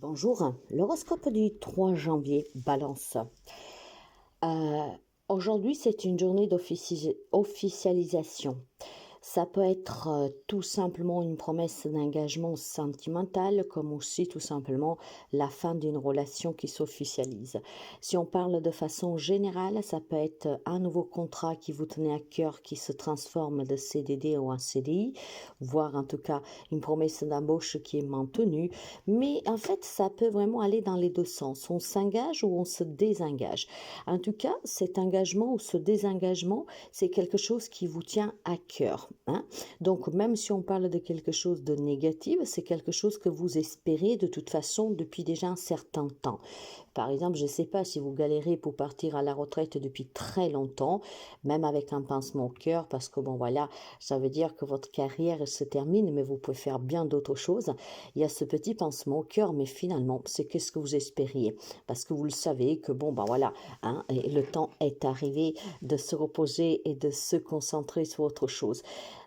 Bonjour, l'horoscope du 3 janvier, Balance. Euh, Aujourd'hui, c'est une journée d'officialisation. Ça peut être tout simplement une promesse d'engagement sentimental, comme aussi tout simplement la fin d'une relation qui s'officialise. Si on parle de façon générale, ça peut être un nouveau contrat qui vous tenait à cœur qui se transforme de CDD ou en CDI, voire en tout cas une promesse d'embauche qui est maintenue. Mais en fait, ça peut vraiment aller dans les deux sens. On s'engage ou on se désengage. En tout cas, cet engagement ou ce désengagement, c'est quelque chose qui vous tient à cœur. Hein. Donc, même si on parle de quelque chose de négatif, c'est quelque chose que vous espérez de toute façon depuis déjà un certain temps. Par exemple, je ne sais pas si vous galérez pour partir à la retraite depuis très longtemps, même avec un pincement au cœur, parce que bon voilà, ça veut dire que votre carrière se termine, mais vous pouvez faire bien d'autres choses. Il y a ce petit pincement au cœur, mais finalement, c'est qu'est-ce que vous espériez, parce que vous le savez que bon ben voilà, hein, et le temps est arrivé de se reposer et de se concentrer sur autre chose.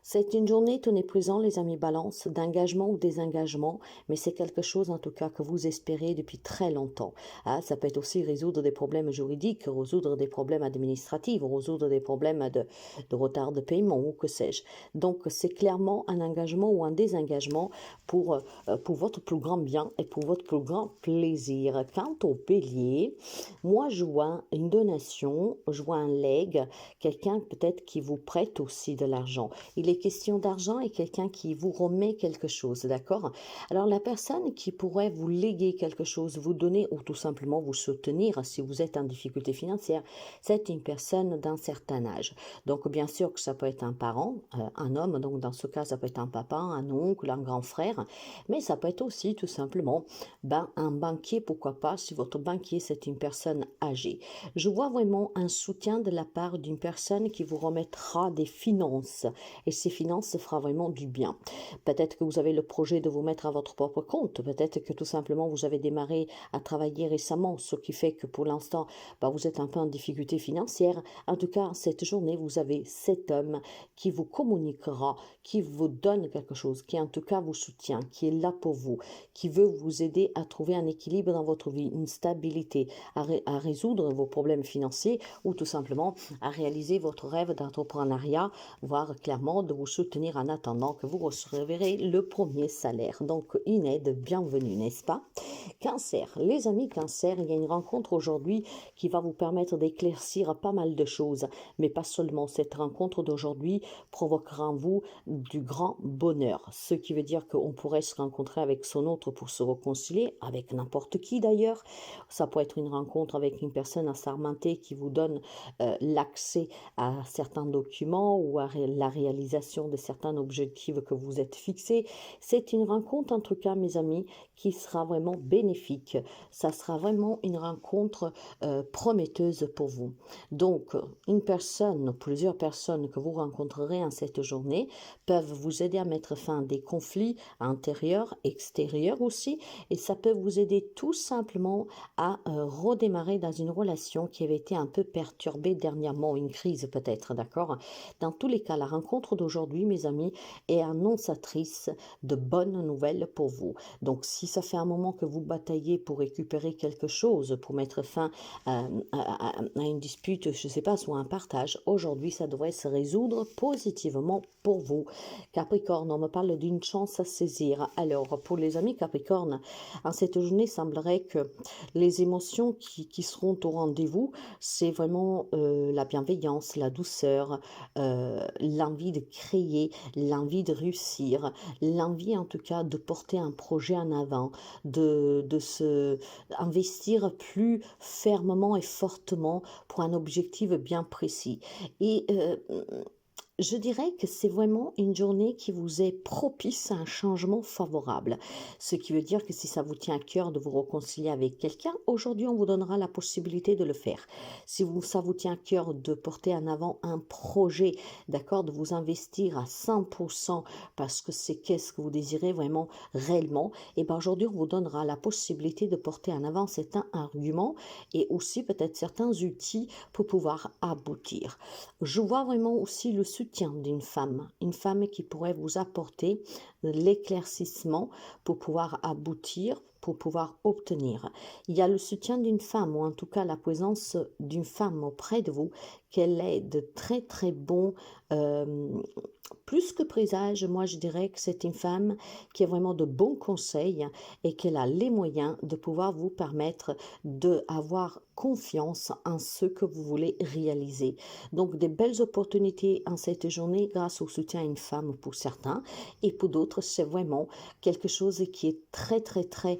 C'est une journée, tenez présent les amis balance, d'engagement ou désengagement, mais c'est quelque chose en tout cas que vous espérez depuis très longtemps. Ah, ça peut être aussi résoudre des problèmes juridiques, résoudre des problèmes administratifs, résoudre des problèmes de retard de paiement ou que sais-je. Donc c'est clairement un engagement ou un désengagement pour votre plus grand bien et pour votre plus grand plaisir. Quant au bélier, moi je vois une donation, je vois un leg, quelqu'un peut-être qui vous prête aussi de l'argent. Il est question d'argent et quelqu'un qui vous remet quelque chose, d'accord? Alors la personne qui pourrait vous léguer quelque chose, vous donner ou tout simplement vous soutenir si vous êtes en difficulté financière, c'est une personne d'un certain âge. Donc bien sûr que ça peut être un parent, un homme, donc dans ce cas ça peut être un papa, un oncle, un grand frère, mais ça peut être aussi tout simplement un banquier, pourquoi pas, si votre banquier c'est une personne âgée. Je vois vraiment un soutien de la part d'une personne qui vous remettra des finances et ces finances se fera vraiment du bien. Peut-être que vous avez le projet de vous mettre à votre propre compte, peut-être que tout simplement vous avez démarré à travailler récemment, ce qui fait que pour l'instant vous êtes un peu en difficulté financière. En tout cas, cette journée, vous avez cet homme qui vous communiquera, qui vous donne quelque chose, qui en tout cas vous soutient, qui est là pour vous, qui veut vous aider à trouver un équilibre dans votre vie, une stabilité, à résoudre vos problèmes financiers ou tout simplement à réaliser votre rêve d'entrepreneuriat, voire clairement de vous soutenir en attendant que vous recevrez le premier salaire. Donc une aide bienvenue, n'est-ce pas? Cancer, les amis Cancer, il y a une rencontre aujourd'hui qui va vous permettre d'éclaircir pas mal de choses, mais pas seulement. Cette rencontre d'aujourd'hui provoquera en vous du grand bonheur, ce qui veut dire qu'on pourrait se rencontrer avec son autre pour se réconcilier, avec n'importe qui d'ailleurs. Ça peut être une rencontre avec une personne assermentée qui vous donne l'accès à certains documents ou à la réalisation de certains objectifs que vous êtes fixés. C'est une rencontre en tout cas mes amis qui sera vraiment bénéfique. Ça sera vraiment une rencontre prometteuse pour vous. Donc, une personne, plusieurs personnes que vous rencontrerez en cette journée peuvent vous aider à mettre fin à des conflits intérieurs, extérieurs aussi, et ça peut vous aider tout simplement à redémarrer dans une relation qui avait été un peu perturbée dernièrement, une crise peut-être, d'accord? Dans tous les cas, la rencontre d'aujourd'hui, mes amis, est annonçatrice de bonnes nouvelles pour vous. Donc, si ça fait un moment que vous bataillez pour récupérer quelque chose, pour mettre fin à une dispute, je ne sais pas, soit un partage, aujourd'hui, ça devrait se résoudre positivement pour vous. Capricorne, on me parle d'une chance à saisir. Alors, pour les amis Capricorne, en cette journée, il semblerait que les émotions qui seront au rendez-vous, c'est vraiment la bienveillance, la douceur, l'envie de créer, l'envie de réussir, l'envie en tout cas de porter un projet en avant, de se investir plus fermement et fortement pour un objectif bien précis. Et je dirais que c'est vraiment une journée qui vous est propice à un changement favorable. Ce qui veut dire que si ça vous tient à cœur de vous réconcilier avec quelqu'un, aujourd'hui on vous donnera la possibilité de le faire. Si ça vous tient à cœur de porter en avant un projet, d'accord, de vous investir à 100% parce que c'est qu'est-ce que vous désirez vraiment réellement, et bien aujourd'hui on vous donnera la possibilité de porter en avant certains arguments et aussi peut-être certains outils pour pouvoir aboutir. Je vois vraiment aussi le soutien d'une femme, une femme qui pourrait vous apporter l'éclaircissement pour pouvoir aboutir pour pouvoir obtenir. Il y a le soutien d'une femme, ou en tout cas la présence d'une femme auprès de vous, qu'elle est de très très bons, plus que présage, moi je dirais que c'est une femme qui a vraiment de bons conseils et qu'elle a les moyens de pouvoir vous permettre d'avoir confiance en ce que vous voulez réaliser. Donc des belles opportunités en cette journée grâce au soutien à une femme pour certains, et pour d'autres c'est vraiment quelque chose qui est très très très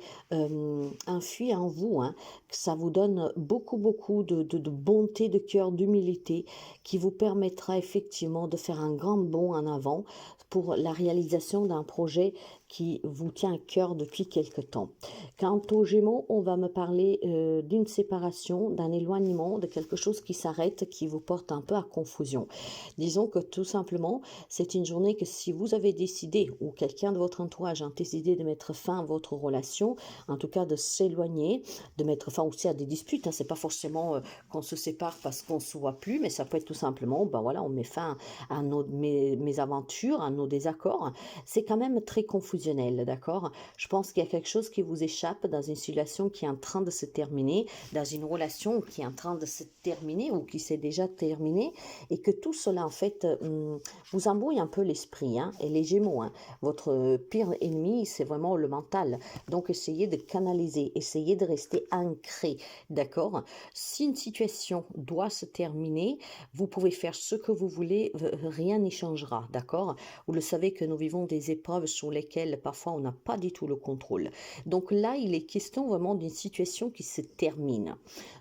infus en vous, hein, que ça vous donne beaucoup de bonté de cœur, d'humilité, qui vous permettra effectivement de faire un grand bond en avant pour la réalisation d'un projet qui vous tient à cœur depuis quelque temps. Quant aux Gémeaux, on va me parler d'une séparation, d'un éloignement, de quelque chose qui s'arrête, qui vous porte un peu à confusion. Disons que tout simplement, c'est une journée que si vous avez décidé, ou quelqu'un de votre entourage a décidé de mettre fin à votre relation, en tout cas de s'éloigner, de mettre fin aussi à des disputes, hein, c'est pas forcément qu'on se sépare parce qu'on se voit plus, mais ça peut être tout simplement, ben voilà, on met fin à mes aventures, à nos désaccords. C'est quand même très confusionnel, d'accord? Je pense qu'il y a quelque chose qui vous échappe dans une situation qui est en train de se terminer, dans une relation qui est en train de se terminer ou qui s'est déjà terminée, et que tout cela en fait vous embrouille un peu l'esprit, hein, et les Gémeaux, hein. Votre pire ennemi, c'est vraiment le mental. Donc essayez de canaliser, essayez de rester ancré, d'accord? Si une situation doit se terminer, vous pouvez faire ce que vous voulez, rien n'y changera, d'accord? Vous le savez que nous vivons des épreuves sur lesquelles parfois on n'a pas du tout le contrôle. Donc là, il est question vraiment d'une situation qui se termine.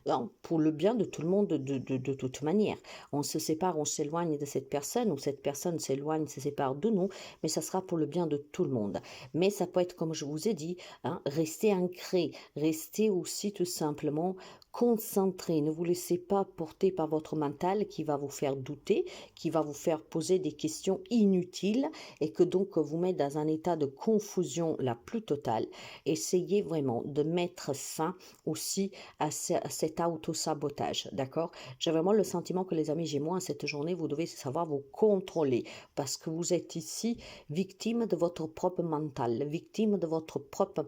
Alors, pour le bien de tout le monde, de toute manière. On se sépare, on s'éloigne de cette personne, ou cette personne s'éloigne, se sépare de nous, mais ça sera pour le bien de tout le monde. Mais ça peut être, comme je vous ai dit, hein, rester ancré, rester aussi tout simplement concentré. Ne vous laissez pas porter par votre mental qui va vous faire douter, qui va vous faire poser des questions inutiles et que donc vous met dans un état de confusion la plus totale. Essayez vraiment de mettre fin aussi à cet auto-sabotage, d'accord? J'ai vraiment le sentiment que les amis Gémeaux, à cette journée, vous devez savoir vous contrôler parce que vous êtes ici victime de votre propre mental, victime de votre propre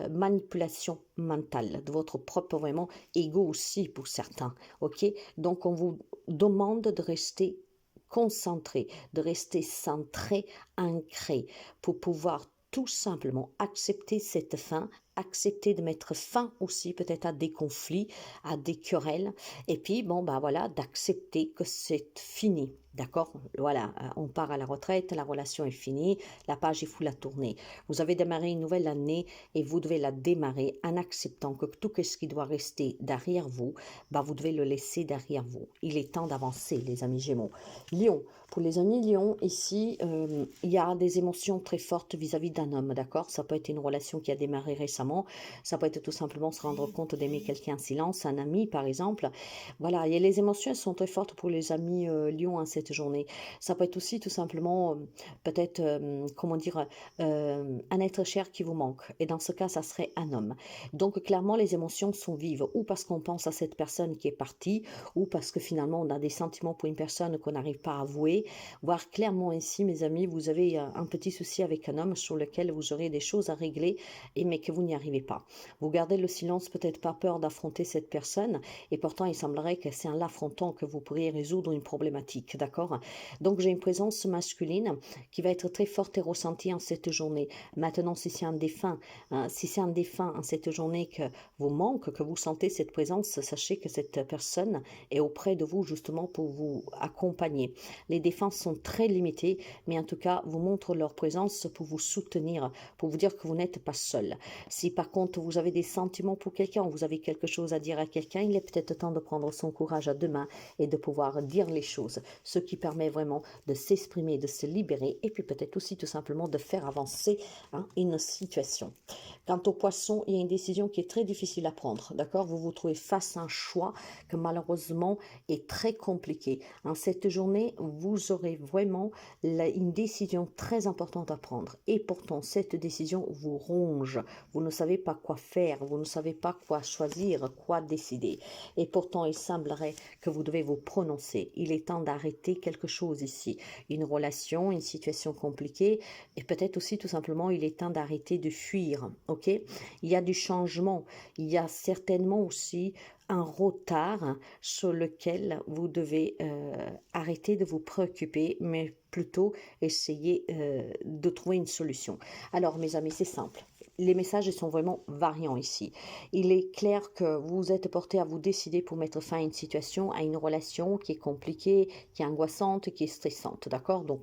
manipulation mentale, de votre propre vraiment ego aussi pour certains, ok? Donc on vous demande de rester concentré, de rester centré, ancré, pour pouvoir tout simplement accepter cette fin, accepter de mettre fin aussi peut-être à des conflits, à des querelles, et puis bon bah voilà, d'accepter que c'est fini, d'accord? Voilà, on part à la retraite, la relation est finie, la page il faut la tourner. Vous avez démarré une nouvelle année et vous devez la démarrer en acceptant que tout ce qui doit rester derrière vous, bah vous devez le laisser derrière vous. Il est temps d'avancer, les amis Gémeaux. Lion, pour les amis Lion, ici, il y a des émotions très fortes vis-à-vis d'un homme, d'accord? Ça peut être une relation qui a démarré récemment, ça peut être tout simplement se rendre compte d'aimer quelqu'un en silence, un ami par exemple. Voilà, et les émotions sont très fortes pour les amis Lion en cette journée. Ça peut être aussi tout simplement, peut-être, comment dire, un être cher qui vous manque. Et dans ce cas, ça serait un homme. Donc clairement, les émotions sont vives, ou parce qu'on pense à cette personne qui est partie, ou parce que finalement on a des sentiments pour une personne qu'on n'arrive pas à avouer. Voir clairement ici, mes amis, vous avez un petit souci avec un homme sur lequel vous aurez des choses à régler, mais que vous n'y arrivez pas. Vous gardez le silence, peut-être pas peur d'affronter cette personne, et pourtant il semblerait que c'est en l'affrontant que vous pourriez résoudre une problématique, d'accord? Donc j'ai une présence masculine qui va être très forte et ressentie en cette journée. Maintenant, si c'est un défunt, si c'est un défunt en cette journée que vous manque, que vous sentez cette présence, sachez que cette personne est auprès de vous justement pour vous accompagner. Les défunts sont très limités, mais en tout cas, vous montrent leur présence pour vous soutenir, pour vous dire que vous n'êtes pas seul. Si par contre vous avez des sentiments pour quelqu'un, vous avez quelque chose à dire à quelqu'un, il est peut-être temps de prendre son courage à deux mains et de pouvoir dire les choses, ce qui permet vraiment de s'exprimer, de se libérer, et puis peut-être aussi tout simplement de faire avancer une situation. Quant au poisson, il y a une décision qui est très difficile à prendre, d'accord? Vous vous trouvez face à un choix que malheureusement est très compliqué. En cette journée, vous aurez vraiment une décision très importante à prendre, et pourtant cette décision vous ronge. Vous ne savez pas quoi faire, vous ne savez pas quoi choisir, quoi décider. Et pourtant, il semblerait que vous devez vous prononcer. Il est temps d'arrêter quelque chose ici. Une relation, une situation compliquée, et peut-être aussi tout simplement, il est temps d'arrêter de fuir. Ok? ok? Il y a du changement, il y a certainement aussi un retard sur lequel vous devez arrêter de vous préoccuper, mais plutôt essayer de trouver une solution. Alors, mes amis, c'est simple. Les messages sont vraiment variants ici. Il est clair que vous êtes porté à vous décider pour mettre fin à une situation, à une relation qui est compliquée, qui est angoissante, qui est stressante, d'accord? Donc,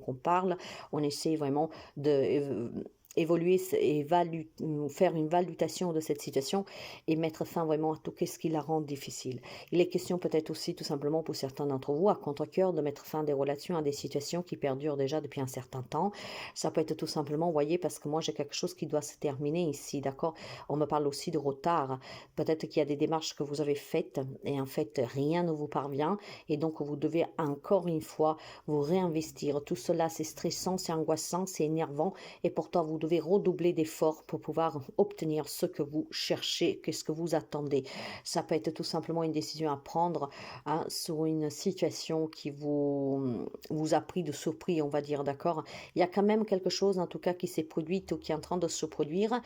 on essaie vraiment de évoluer, faire une validation de cette situation et mettre fin vraiment à tout ce qui la rend difficile. Il est question peut-être aussi tout simplement pour certains d'entre vous à contre-cœur de mettre fin à des relations, à des situations qui perdurent déjà depuis un certain temps. Ça peut être tout simplement, voyez, parce que moi j'ai quelque chose qui doit se terminer ici, d'accord? On me parle aussi de retard. Peut-être qu'il y a des démarches que vous avez faites et en fait rien ne vous parvient et donc vous devez encore une fois vous réinvestir. Tout cela c'est stressant, c'est angoissant, c'est énervant et pourtant vous devez redoubler d'efforts pour pouvoir obtenir ce que vous cherchez, qu'est-ce que vous attendez. Ça peut être tout simplement une décision à prendre hein, sur une situation qui vous a pris de surprise, on va dire, d'accord? Il y a quand même quelque chose, en tout cas, qui s'est produit ou qui est en train de se produire,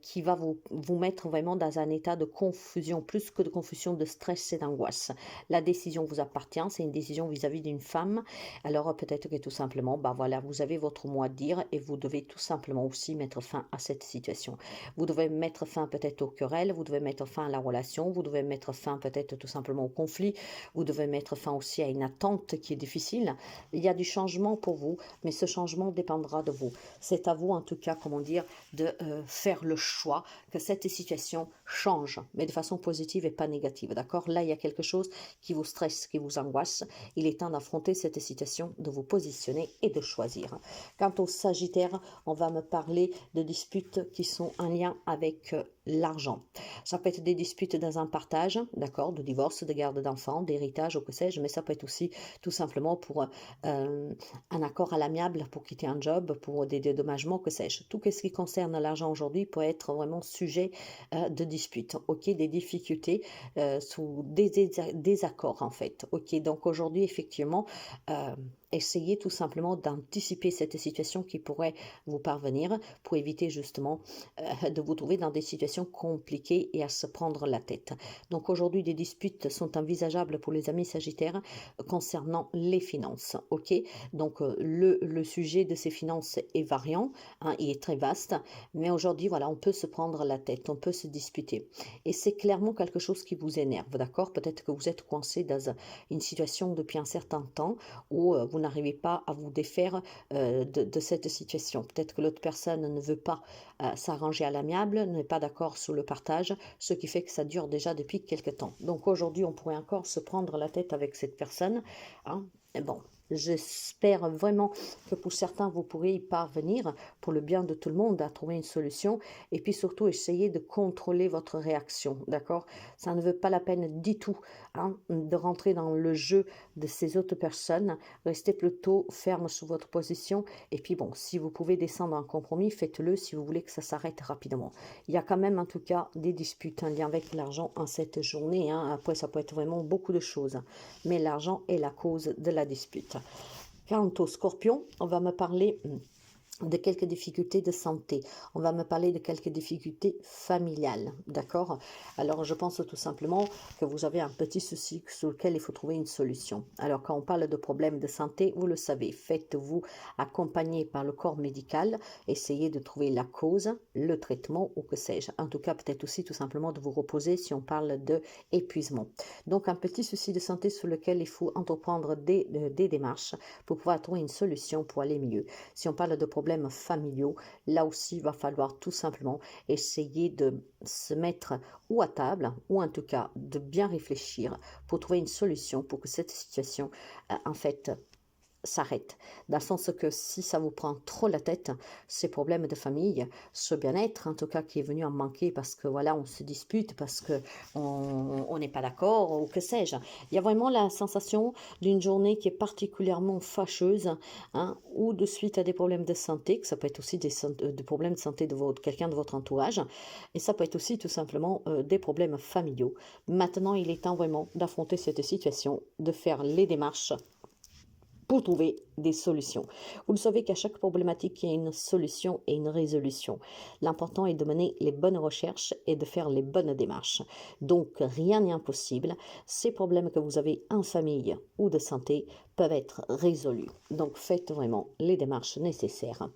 qui va vous mettre vraiment dans un état de confusion, plus que de confusion, de stress et d'angoisse. La décision vous appartient, c'est une décision vis-à-vis d'une femme. Alors peut-être que tout simplement, bah voilà, vous avez votre mot à dire et vous devez tout simplement aussi mettre fin à cette situation. Vous devez mettre fin peut-être aux querelles, vous devez mettre fin à la relation, vous devez mettre fin peut-être tout simplement au conflit, vous devez mettre fin aussi à une attente qui est difficile. Il y a du changement pour vous, mais ce changement dépendra de vous. C'est à vous en tout cas, comment dire, de faire le choix que cette situation change, mais de façon positive et pas négative, d'accord? Là, il y a quelque chose qui vous stresse, qui vous angoisse. Il est temps d'affronter cette situation, de vous positionner et de choisir. Quant au Sagittaire, on va me parler de disputes qui sont en lien avec l'argent. Ça peut être des disputes dans un partage, d'accord, de divorce, de garde d'enfants, d'héritage ou que sais-je, mais ça peut être aussi tout simplement pour un accord à l'amiable pour quitter un job, pour des dédommagements, que sais-je. Tout ce qui concerne l'argent aujourd'hui peut être vraiment sujet de disputes, ok, des difficultés sous des désaccords en fait, ok. Donc aujourd'hui, effectivement, essayez tout simplement d'anticiper cette situation qui pourrait vous parvenir pour éviter justement de vous trouver dans des situations compliquées et à se prendre la tête. Donc aujourd'hui, des disputes sont envisageables pour les amis sagittaires concernant les finances. Ok, donc le sujet de ces finances est variant, hein, il est très vaste, mais aujourd'hui, voilà, on peut se prendre la tête, on peut se disputer. Et c'est clairement quelque chose qui vous énerve, d'accord? Peut-être que vous êtes coincé dans une situation depuis un certain temps où vous n'arrivez pas à vous défaire de cette situation. Peut-être que l'autre personne ne veut pas s'arranger à l'amiable, n'est pas d'accord sur le partage, ce qui fait que ça dure déjà depuis quelque temps. Donc aujourd'hui, on pourrait encore se prendre la tête avec cette personne. Hein. Et bon, j'espère vraiment que pour certains, vous pourrez y parvenir pour le bien de tout le monde à trouver une solution et puis surtout essayer de contrôler votre réaction, d'accord? Ça ne veut pas la peine du tout hein, de rentrer dans le jeu de ces autres personnes. Restez plutôt ferme sur votre position et puis bon, si vous pouvez descendre en compromis, faites-le si vous voulez que ça s'arrête rapidement. Il y a quand même en tout cas des disputes en lien avec l'argent en cette journée. Hein. Après, ça peut être vraiment beaucoup de choses, mais l'argent est la cause de la dispute. Quant au Scorpion, on va me parler de quelques difficultés de santé. On va me parler de quelques difficultés familiales, d'accord? Alors, je pense tout simplement que vous avez un petit souci sur lequel il faut trouver une solution. Alors, quand on parle de problèmes de santé, vous le savez, faites-vous accompagner par le corps médical, essayez de trouver la cause, le traitement ou que sais-je. En tout cas, peut-être aussi tout simplement de vous reposer si on parle de épuisement. Donc, un petit souci de santé sur lequel il faut entreprendre des démarches pour pouvoir trouver une solution pour aller mieux. Si on parle de problèmes familiaux, là aussi, il va falloir tout simplement essayer de se mettre ou à table, ou en tout cas de bien réfléchir pour trouver une solution pour que cette situation, en fait, s'arrête. Dans le sens que si ça vous prend trop la tête, ces problèmes de famille, ce bien-être en tout cas qui est venu en manquer parce que voilà, on se dispute, parce que on n'est pas d'accord ou que sais-je. Il y a vraiment la sensation d'une journée qui est particulièrement fâcheuse hein, ou de suite à des problèmes de santé, que ça peut être aussi des problèmes de santé de quelqu'un de votre entourage et ça peut être aussi tout simplement des problèmes familiaux. Maintenant, il est temps vraiment d'affronter cette situation, de faire les démarches pour trouver des solutions. Vous le savez qu'à chaque problématique, il y a une solution et une résolution. L'important est de mener les bonnes recherches et de faire les bonnes démarches. Donc, rien n'est impossible. Ces problèmes que vous avez en famille ou de santé peuvent être résolus. Donc, faites vraiment les démarches nécessaires.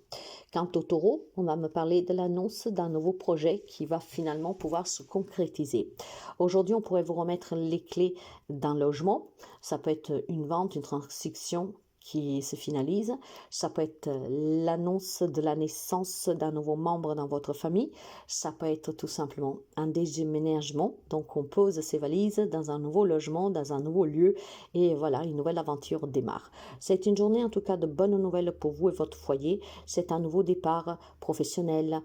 Quant au taureau, on va me parler de l'annonce d'un nouveau projet qui va finalement pouvoir se concrétiser. Aujourd'hui, on pourrait vous remettre les clés d'un logement. Ça peut être une vente, une transaction qui se finalise. Ça peut être l'annonce de la naissance d'un nouveau membre dans votre famille. Ça peut être tout simplement un déménagement. Donc, on pose ses valises dans un nouveau logement, dans un nouveau lieu. Et voilà, une nouvelle aventure démarre. C'est une journée en tout cas de bonnes nouvelles pour vous et votre foyer. C'est un nouveau départ professionnel,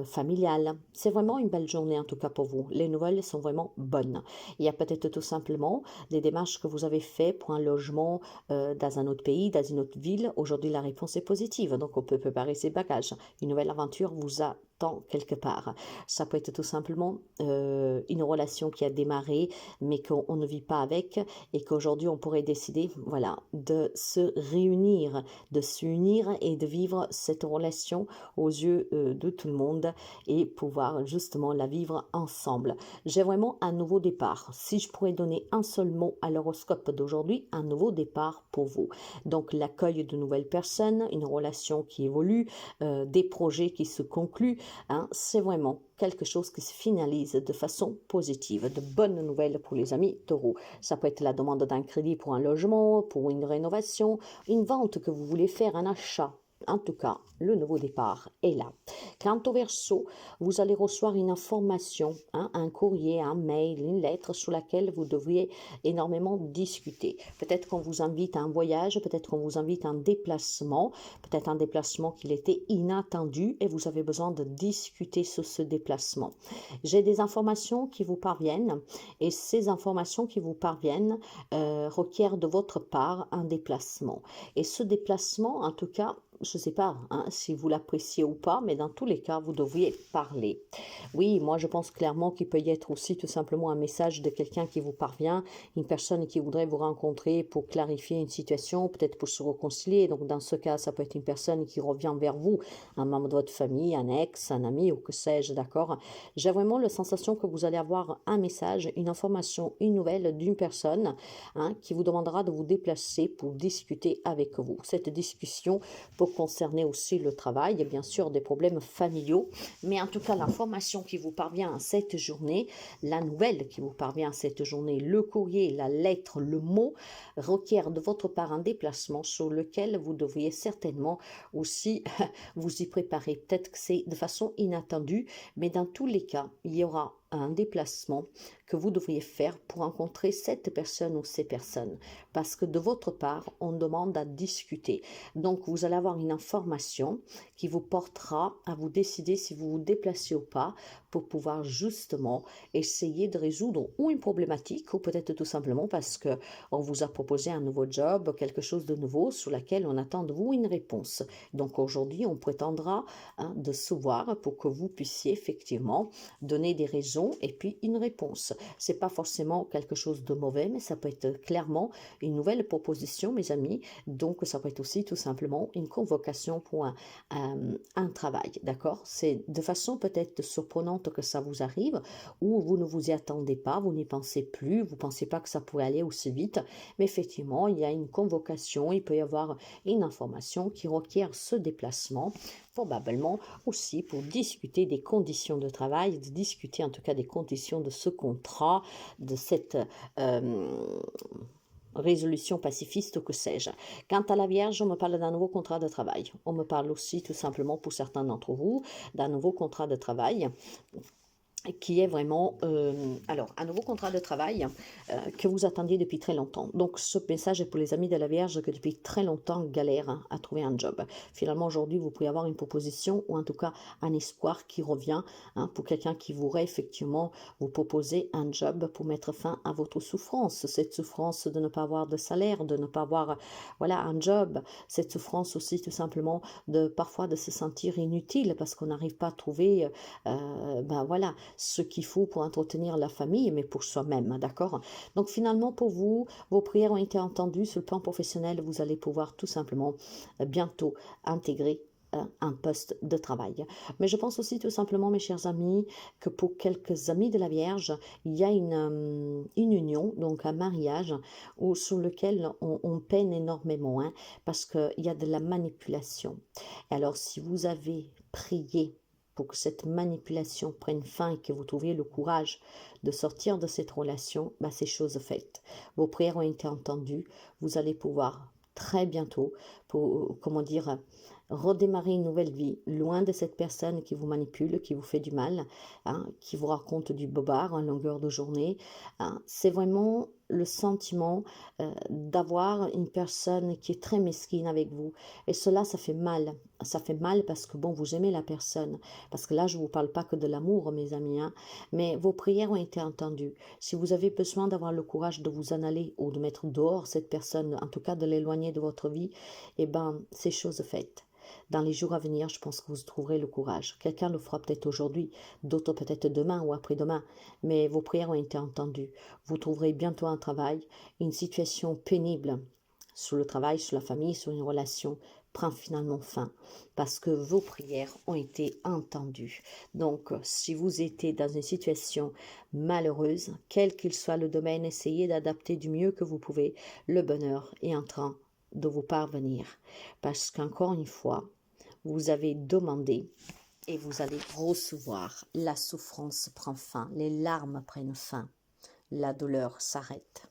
familial. C'est vraiment une belle journée en tout cas pour vous. Les nouvelles sont vraiment bonnes. Il y a peut-être tout simplement des démarches que vous avez faites pour un logement dans un autre pays, dans une autre ville. Aujourd'hui, la réponse est positive, donc on peut préparer ses bagages. Une nouvelle aventure vous attend quelque part. Ça peut être tout simplement une relation qui a démarré, mais qu'on ne vit pas avec, et qu'aujourd'hui, on pourrait décider, voilà, de se réunir, de s'unir et de vivre cette relation aux yeux de tout le monde et pouvoir justement la vivre ensemble. J'ai vraiment un nouveau départ. Si je pourrais donner un seul mot à l'horoscope d'aujourd'hui, un nouveau départ pour vous. Donc l'accueil de nouvelles personnes, une relation qui évolue, des projets qui se concluent, hein, c'est vraiment quelque chose qui se finalise de façon positive. De bonnes nouvelles pour les amis taureaux. Ça peut être la demande d'un crédit pour un logement, pour une rénovation, une vente que vous voulez faire, un achat. En tout cas, le nouveau départ est là. Quant au Verseau, vous allez recevoir une information, hein, un courrier, un mail, une lettre sur laquelle vous devriez énormément discuter. Peut-être qu'on vous invite à un voyage, peut-être qu'on vous invite à un déplacement, peut-être un déplacement qui était inattendu et vous avez besoin de discuter sur ce déplacement. J'ai des informations qui vous parviennent et ces informations qui vous parviennent requièrent de votre part un déplacement. Et ce déplacement, en tout cas, je ne sais pas hein, si vous l'appréciez ou pas, mais dans tous les cas, vous devriez parler. Oui, moi je pense clairement qu'il peut y être aussi tout simplement un message de quelqu'un qui vous parvient, une personne qui voudrait vous rencontrer pour clarifier une situation, peut-être pour se réconcilier. Donc dans ce cas, ça peut être une personne qui revient vers vous, un membre de votre famille, un ex, un ami ou que sais-je, d'accord. J'ai vraiment la sensation que vous allez avoir un message, une information, une nouvelle d'une personne hein, qui vous demandera de vous déplacer pour discuter avec vous. Cette discussion peut concerner aussi le travail et bien sûr des problèmes familiaux, mais en tout cas l'information qui vous parvient à cette journée, la nouvelle qui vous parvient à cette journée, le courrier, la lettre, le mot requiert de votre part un déplacement sur lequel vous devriez certainement aussi vous y préparer. Peut-être que c'est de façon inattendue, mais dans tous les cas, il y aura un déplacement que vous devriez faire pour rencontrer cette personne ou ces personnes. Parce que de votre part, on demande à discuter. Donc, vous allez avoir une information qui vous portera à vous décider si vous vous déplacez ou pas pour pouvoir justement essayer de résoudre ou une problématique ou peut-être tout simplement parce que on vous a proposé un nouveau job, quelque chose de nouveau sur laquelle on attend de vous une réponse. Donc, aujourd'hui, on prétendra hein, de se voir pour que vous puissiez effectivement donner des raisons et puis une réponse. C'est pas forcément quelque chose de mauvais, mais ça peut être clairement une nouvelle proposition, mes amis. Donc, ça peut être aussi tout simplement une convocation pour un travail, d'accord? C'est de façon peut-être surprenante que ça vous arrive, ou vous ne vous y attendez pas, vous n'y pensez plus, vous ne pensez pas que ça pourrait aller aussi vite, mais effectivement, il y a une convocation, il peut y avoir une information qui requiert ce déplacement, probablement aussi pour discuter des conditions de travail, de discuter en tout cas des conditions de ce contrat, de cette résolution pacifiste ou que sais-je. Quant à la Vierge, on me parle d'un nouveau contrat de travail. On me parle aussi tout simplement pour certains d'entre vous d'un nouveau contrat de travail qui est vraiment, alors, un nouveau contrat de travail que vous attendiez depuis très longtemps. Donc, ce message est pour les amis de la Vierge que depuis très longtemps galèrent hein, à trouver un job. Finalement, aujourd'hui, vous pouvez avoir une proposition ou en tout cas un espoir qui revient hein, pour quelqu'un qui voudrait effectivement vous proposer un job pour mettre fin à votre souffrance. Cette souffrance de ne pas avoir de salaire, de ne pas avoir voilà, un job. Cette souffrance aussi tout simplement de parfois de se sentir inutile parce qu'on n'arrive pas à trouver ben voilà, ce qu'il faut pour entretenir la famille, mais pour soi-même, d'accord? Donc finalement, pour vous, vos prières ont été entendues sur le plan professionnel. Vous allez pouvoir tout simplement bientôt intégrer un poste de travail. Mais je pense aussi tout simplement, mes chers amis, que pour quelques amis de la Vierge, il y a une union, donc un mariage, sur lequel on peine énormément, hein, parce qu'il y a de la manipulation. Alors, si vous avez prié pour que cette manipulation prenne fin et que vous trouviez le courage de sortir de cette relation, bah, c'est chose faite. Vos prières ont été entendues. Vous allez pouvoir très bientôt, comment dire, redémarrer une nouvelle vie, loin de cette personne qui vous manipule, qui vous fait du mal, hein, qui vous raconte du bobard en longueur de journée. Hein. C'est vraiment le sentiment d'avoir une personne qui est très mesquine avec vous. Et cela, ça fait mal. Ça fait mal parce que, bon, vous aimez la personne. Parce que là, je ne vous parle pas que de l'amour, mes amis, hein, mais vos prières ont été entendues. Si vous avez besoin d'avoir le courage de vous en aller ou de mettre dehors cette personne, en tout cas de l'éloigner de votre vie, eh ben, c'est chose faite. Dans les jours à venir, je pense que vous trouverez le courage. Quelqu'un le fera peut-être aujourd'hui, d'autres peut-être demain ou après-demain, mais vos prières ont été entendues. Vous trouverez bientôt un travail, une situation pénible sur le travail, sur la famille, sur une relation prend finalement fin parce que vos prières ont été entendues. Donc, si vous étiez dans une situation malheureuse, quel qu'il soit le domaine, essayez d'adapter du mieux que vous pouvez. Le bonheur est en train de vous parvenir. Parce qu'encore une fois, vous avez demandé et vous allez recevoir. La souffrance prend fin, les larmes prennent fin, la douleur s'arrête.